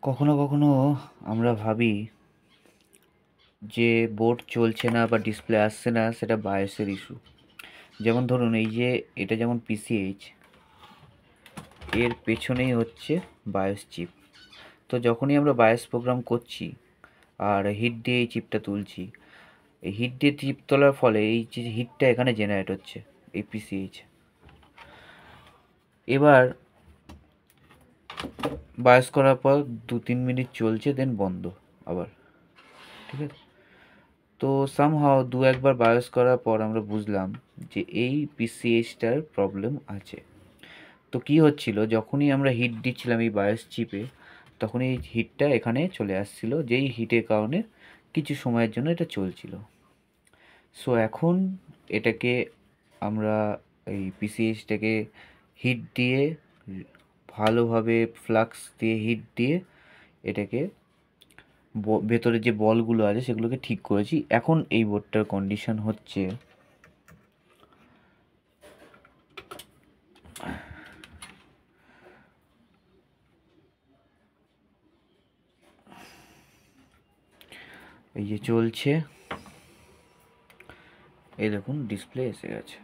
কখনো কখনো আমরা ভাবি যে বোর্ড চলছে না বা ডিসপ্লে আসছে না, সেটা বায়োসের ইস্যু। যেমন ধরুন, এই যে এটা যেমন পিসিএইচ, এর পেছনেই হচ্ছে বায়োস চিপ। তো যখনই আমরা বায়োস প্রোগ্রাম করছি আর হিট দিয়ে এই চিপটা তুলছি, এই হিট দিয়ে চিপ তোলার ফলে এই যে হিটটা এখানে জেনারেট হচ্ছে এই পিসিএইচ। এবার বায়োস করার পর 2-3 মিনিট চলছে, দেন বন্ধ আবার। ঠিক আছে, তো সামহাও দু একবার বায়োস করার পর আমরা বুঝলাম যে এই পিসিএইচটার প্রবলেম আছে। তো কি হচ্ছিল, যখনই আমরা হিট দিচ্ছিলাম এই বায়োস চিপে, তখন এই হিটটা এখানে চলে আসছিল, যেই হিটের কারণে কিছু সময়ের জন্য এটা চলছিল। সো এখন এটাকে আমরা এই পিসিএইচটাকে হিট দিয়ে, ভালোভাবে ফ্লাক্স দিয়ে হিট দিয়ে এটাকে ভেতরে যে বলগুলো আছে সেগুলোকে ঠিক করেছি। এখন এই বোর্ডটার কন্ডিশন হচ্ছে এই যে চলছে, এই দেখুন ডিসপ্লে এসে গেছে।